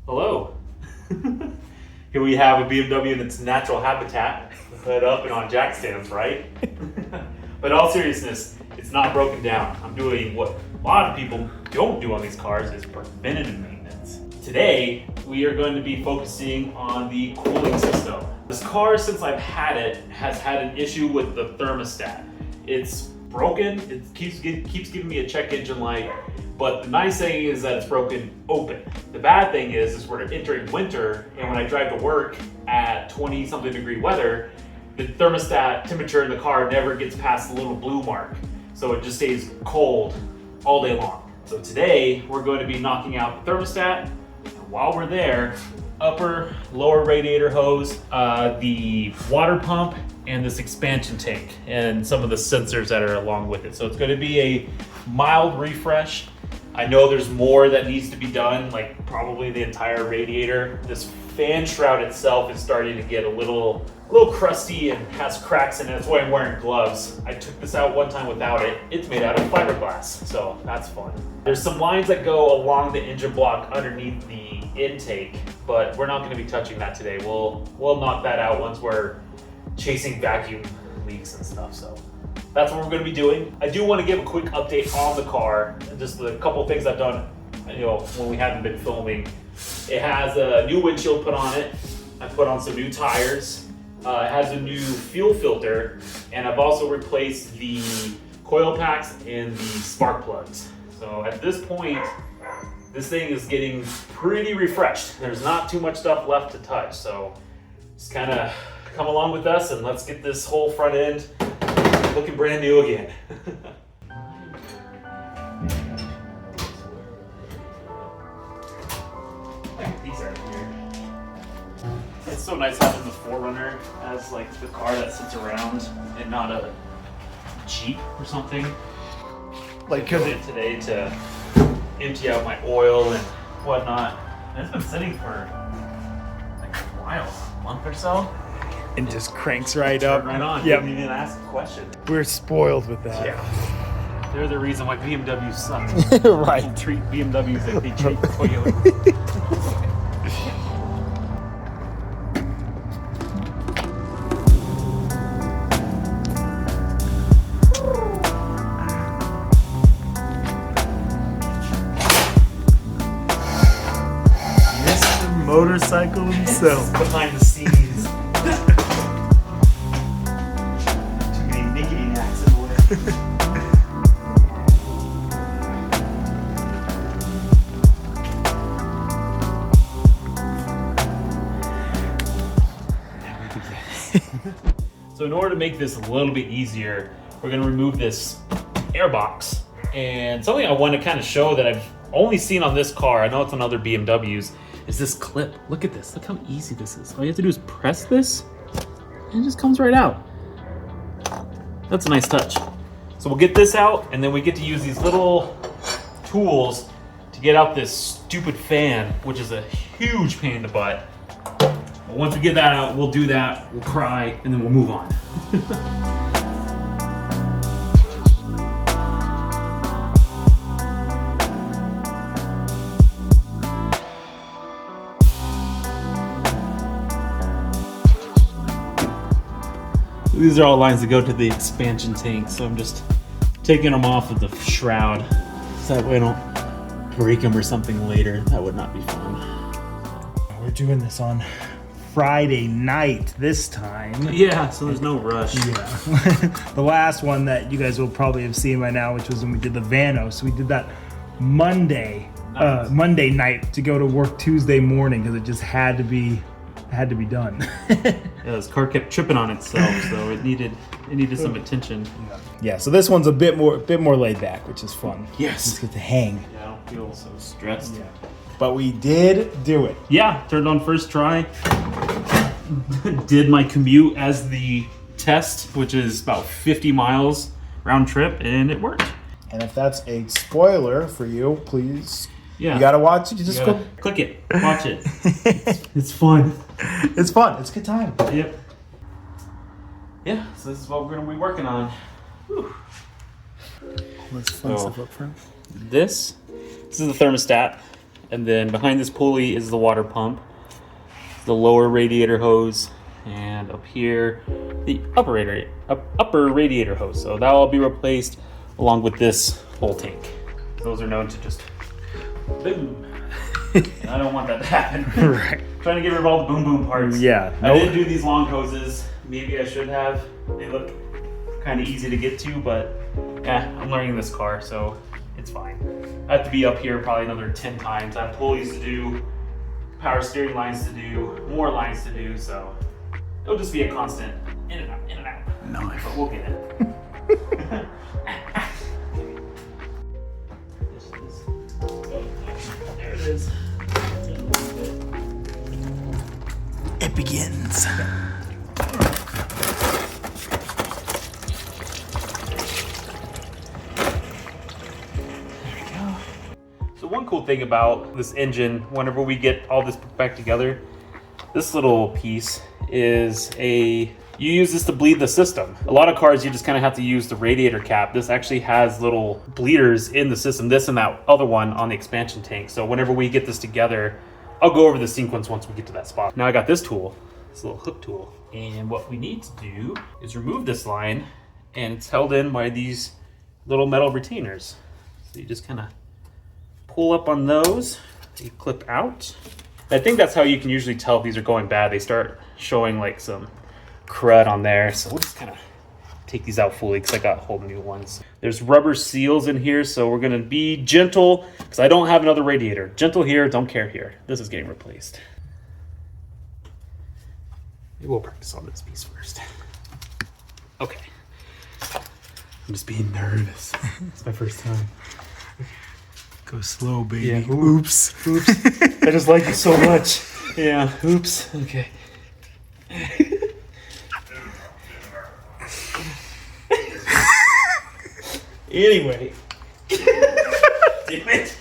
Hello. Here we have a BMW in its natural habitat, hood up and on jack stands, right? But in all seriousness, it's not broken down. I'm doing what a lot of people don't do on these cars, is preventative maintenance. Today, we are going to be focusing on the cooling system. This car, since I've had it, has had an issue with the thermostat. It's broken, it keeps giving me a check engine light, but the nice thing is that it's broken open. The bad thing is we're entering winter, and when I drive to work at 20 something degree weather, the thermostat temperature in the car never gets past the little blue mark. So it just stays cold all day long. So today we're going to be knocking out the thermostat, and while we're there, upper, lower radiator hose, the water pump, and this expansion tank, and some of the sensors that are along with it. So it's going to be a mild refresh. I know there's more that needs to be done, like probably the entire radiator. This fan shroud itself is starting to get a little crusty and has cracks in it. That's why I'm wearing gloves. I took this out one time without it. It's made out of fiberglass, so that's fun. There's some lines that go along the engine block underneath the intake, but we're not going to be touching that today. We'll knock that out once we're chasing vacuum leaks and stuff. So that's what we're going to be doing. I do want to give a quick update on the car, and just a couple things I've done, when we haven't been filming. It has a new windshield put on it. I put on some new tires. It has a new fuel filter, and I've also replaced the coil packs and the spark plugs. So at this point, this thing is getting pretty refreshed. There's not too much stuff left to touch, so just kind of come along with us and let's get this whole front end looking brand new again. These are here. It's so nice having the 4Runner as like the car that sits around and not a Jeep or something. Like because it today to empty out my oil and whatnot. And it's been sitting for like a while, a month or so. And just cranks right up. Right on. Yep. Didn't even ask a question. We're spoiled with that. Yeah. They're the reason why BMWs suck. Right. People treat BMWs like they treat Toyota. Mr. Motorcycle himself. Behind the scenes. Too many nickety knacks in the way. So in order to make this a little bit easier, we're going to remove this airbox. And something I want to kind of show that I've only seen on this car, I know it's on other BMWs, is this clip. Look at this. Look how easy this is. All you have to do is press this, and it just comes right out. That's a nice touch. So we'll get this out, and then we get to use these little tools to get out this stupid fan, which is a huge pain in the butt. But once we get that out, we'll do that, we'll cry, and then we'll move on. These are all lines that go to the expansion tank, so I'm just taking them off of the shroud so that way I don't break them or something later. That would not be fun. We're doing this on Friday night this time. Yeah, so there's no rush. Yeah. The last one that you guys will probably have seen by now, which was when we did the Vano. So we did that Monday night to go to work Tuesday morning because it just had to be done. Yeah, this car kept tripping on itself, so it needed some attention. Yeah, so this one's a bit more laid back, which is fun. Yes. Just get to hang. Yeah, I don't feel so stressed. Yeah. But we did do it. Yeah, turned on first try. Did my commute as the test, which is about 50 miles round trip, and it worked. And if that's a spoiler for you, please. Yeah. You gotta watch it. You just go click it, watch it. It's fun. It's fun. It's a good time. Yep. Yeah, so this is what we're gonna be working on. Whew. Let's fun stuff up front. This is the thermostat. And then behind this pulley is the water pump, the lower radiator hose, and up here, the upper radiator hose. So that will be replaced along with this whole tank. Those are known to just boom. And I don't want that to happen. Right. Trying to get rid of all the boom boom parts. Yeah. I did do these long hoses. Maybe I should have. They look kind of easy to get to, but yeah, I'm learning this car, so it's fine. I have to be up here probably another 10 times. I have pulleys to do, power steering lines to do, more lines to do, so it'll just be a constant in and out, in and out. Nice. But we'll get it. There it is. It begins. So one cool thing about this engine, whenever we get all this back together, this little piece is you use this to bleed the system. A lot of cars, you just kind of have to use the radiator cap. This actually has little bleeders in the system, this and that other one on the expansion tank. So whenever we get this together, I'll go over the sequence once we get to that spot. Now I got this tool, this little hook tool. And what we need to do is remove this line, and it's held in by these little metal retainers. So you just kind of pull up on those, they clip out. I think that's how you can usually tell if these are going bad. They start showing like some crud on there. So we'll just kind of take these out fully because I got whole new ones. There's rubber seals in here, so we're gonna be gentle because I don't have another radiator. Gentle here, don't care here. This is getting replaced. Maybe we'll practice on this piece first. Okay. I'm just being nervous. It's my first time. Go slow, baby. Yeah. Oops. Oops. I just like it so much. Yeah. Oops. Okay. Anyway. Damn it.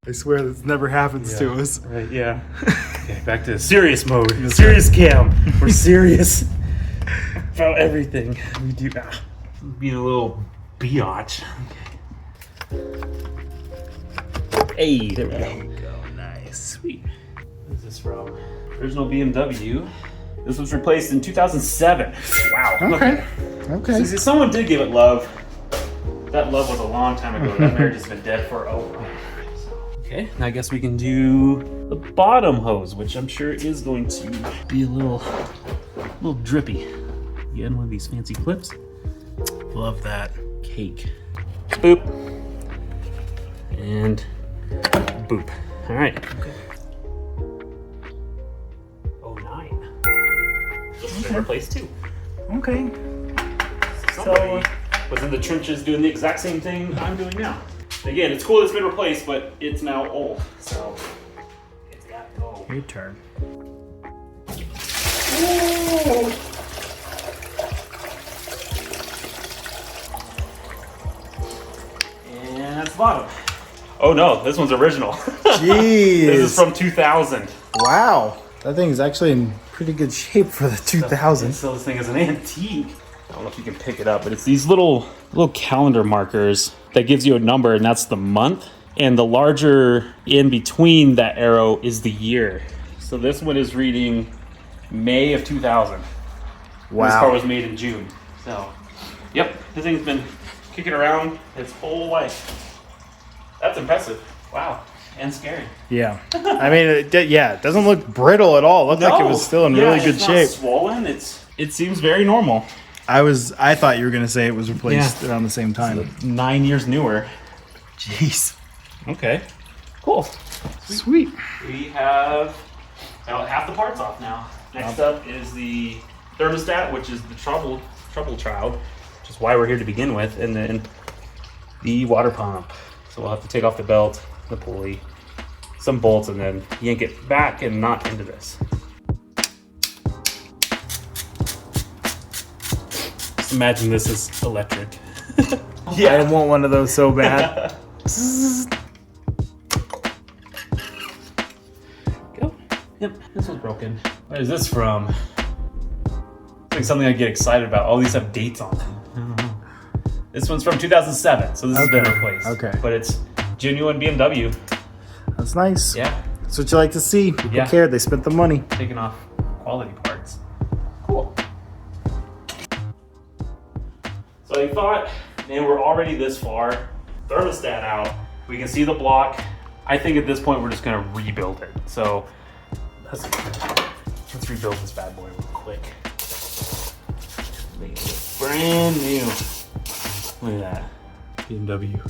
I swear this never happens to us. Right, yeah. Okay, back to serious mode. Serious cam. We're serious about everything we do. Being a little biatch. Okay. Hey, there we go. Nice. Sweet. What is this from? Original BMW. This was replaced in 2007. Wow. Okay. Okay. So someone did give it love. That love was a long time ago. That marriage has been dead for a while. Okay, now I guess we can do the bottom hose, which I'm sure is going to be a little drippy. Again, one of these fancy clips. Love that. Cake. Boop. And boop. All right. Okay. 09. This has been replaced too. Okay. Somebody was in the trenches doing the exact same thing I'm doing now. Again, it's cool that it's been replaced, but it's now old, so it's got to go. Your turn. Ooh. And that's the bottom. Oh no, this one's original. Jeez. This is from 2000. Wow. That thing's actually in pretty good shape for the 2000s. So this thing is an antique. I don't know if you can pick it up, but it's these little calendar markers that gives you a number, and that's the month. And the larger in between that arrow is the year. So this one is reading May of 2000. Wow. This car was made in June. So, yep, this thing's been kicking around its whole life. That's impressive. Wow. And scary. Yeah. I mean, it doesn't look brittle at all. It looked like it was still in really good shape. It's not swollen. It seems very normal. I thought you were going to say it was replaced around the same time. 9 years newer. Jeez. Okay. Cool. Sweet. We have about half the parts off now. Next up is the thermostat, which is the trouble child, which is why we're here to begin with, and then the water pump. So we'll have to take off the belt, the pulley, some bolts, and then yank it back and not into this. Just imagine this is electric. I want one of those so bad. Go. Yep, this one's broken. Where is this from? It's like something I get excited about. All these have dates on them. This one's from 2007, so this has been replaced. Okay. But it's genuine BMW. That's nice. Yeah. That's what you like to see. People Yeah. care. They spent the money. Taking off quality parts. Cool. So you thought, man, we're already this far. Thermostat out. We can see the block. I think at this point we're just gonna rebuild it. So let's rebuild this bad boy real quick. Make it look brand new. Look at that. BMW.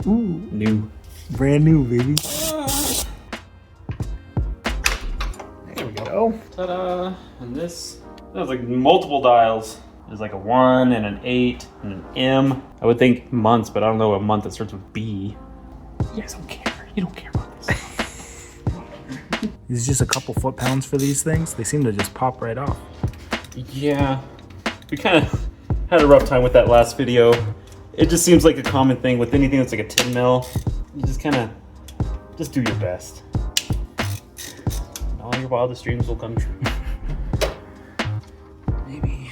Ooh. New. Brand new, baby. There we go. Oh. Ta-da! And this has like multiple dials. There's like a 1 and an 8 and an M. I would think months, but I don't know a month that starts with B. You guys don't care. You don't care about this. It's just a couple foot-pounds for these things. They seem to just pop right off. Yeah. We kind of had a rough time with that last video. It just seems like a common thing with anything that's like a 10 mil. You just kind of, just do your best. All your wildest dreams will come true. Maybe.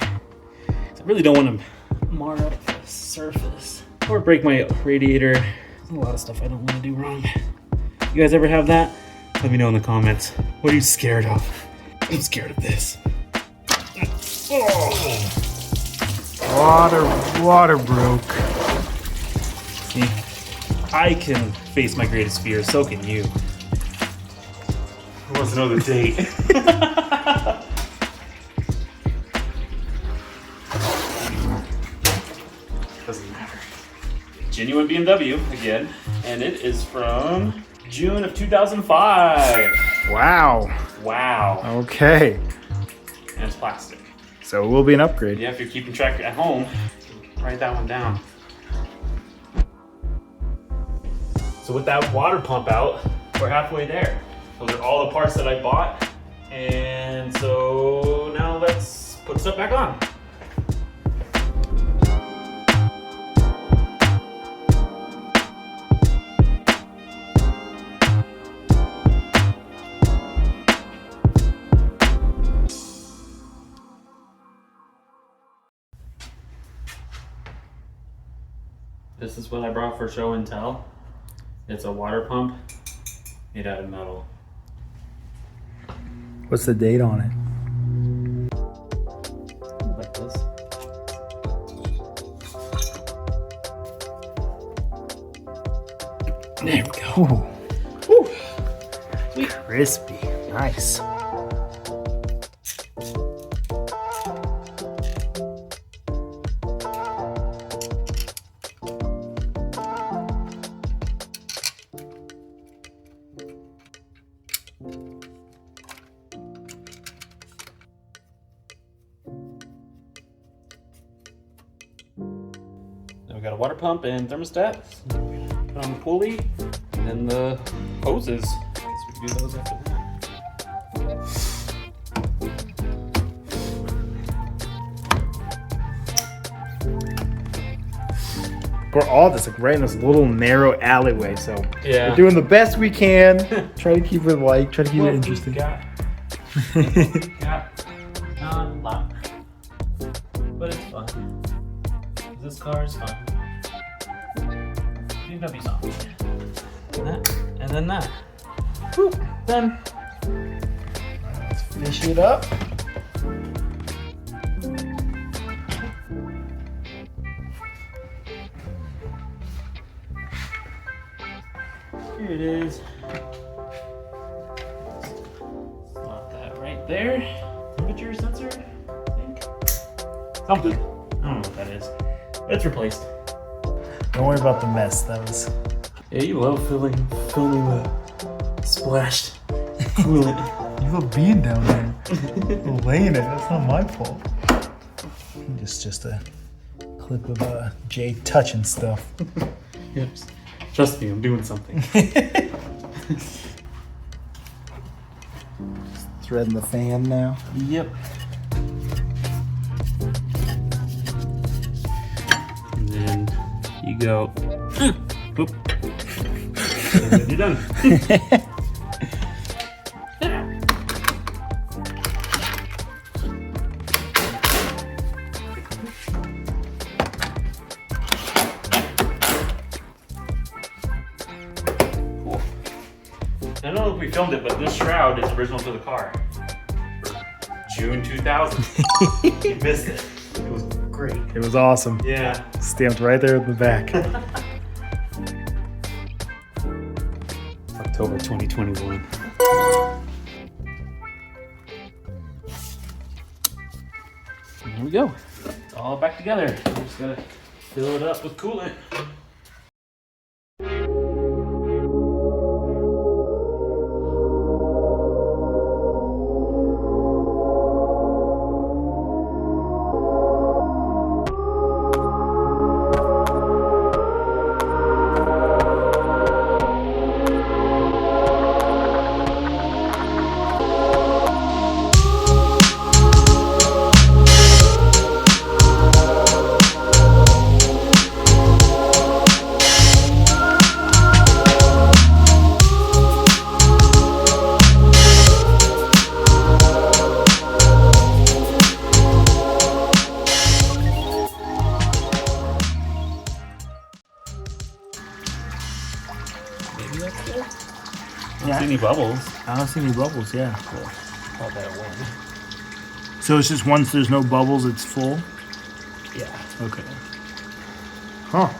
I really don't want to mar up the surface or break my radiator. There's a lot of stuff I don't want to do wrong. You guys ever have that? Let me know in the comments. What are you scared of? I'm scared of this. Oh. Water broke. See, I can face my greatest fear, so can you. Who wants to know the date? Doesn't matter. Genuine BMW again, and it is from June of 2005. Wow. Wow. Okay. And it's plastic. So it will be an upgrade. Yeah, if you're keeping track at home, write that one down. So with that water pump out, we're halfway there. Those are all the parts that I bought. And so now let's put stuff back on. This is what I brought for show and tell. It's a water pump made out of metal. What's the date on it? Like this. There we go. Ooh. Sweet. Crispy. Nice. Then we got a water pump and thermostat. Put on the pulley, and then the hoses. I guess we can do those after that. We're all just like right in this little narrow alleyway, so Yeah. we're doing the best we can. Try to keep it light, try to keep it interesting. Got non-lock. But it's fun. This car is fun. BMW's on. And that, and then that. Whew, done. Let's fish it up. Here it is. Slot that right there. Temperature sensor, I think. Something. I don't know what that is. It's replaced. Don't worry about the mess. That was. Yeah, you love filming the splashed coolant. You have a bean down there. Laying it. That's not my fault. Just a clip of Jay touching stuff. Yes. Trust me, I'm doing something. Threading the fan now. Yep. And then you go. Boop. And you're done. Cool. I don't know if we filmed it, but this shroud is original to the car. June 2000. You missed it. It was great. It was awesome. Yeah. Stamped right there at the back. October 2021. There we go. It's all back together. We just gotta fill it up with coolant. I don't see any bubbles. I don't see any bubbles, yeah. Cool. Call that a win. So it's just once there's no bubbles, it's full? Yeah. Okay. Huh.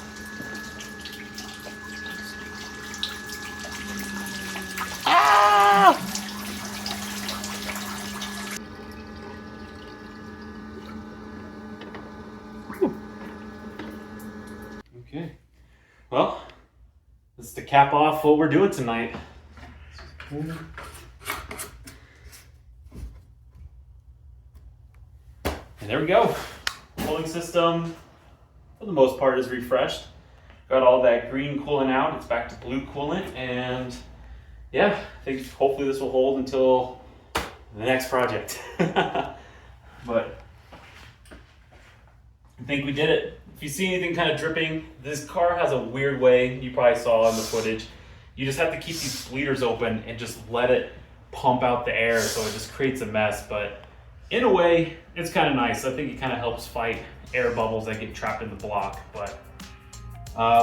Ah! Okay. Well, this is to cap off what we're doing tonight. And there we go. Cooling system, for the most part, is refreshed. Got all that green coolant out. It's back to blue coolant. And yeah, I think hopefully this will hold until the next project. But I think we did it. If you see anything kind of dripping, this car has a weird way, you probably saw in the footage. You just have to keep these bleeders open and just let it pump out the air, so it just creates a mess. But in a way, it's kind of nice. I think it kind of helps fight air bubbles that get trapped in the block. But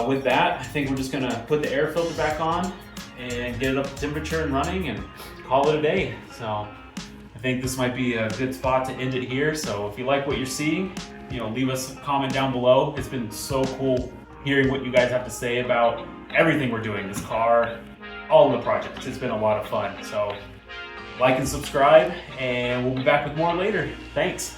with that, I think we're just gonna put the air filter back on and get it up to temperature and running and call it a day. So I think this might be a good spot to end it here. So if you like what you're seeing, leave us a comment down below. It's been so cool hearing what you guys have to say about everything we're doing, this car, all of the projects. It's been a lot of fun. So like and subscribe, and we'll be back with more later. Thanks.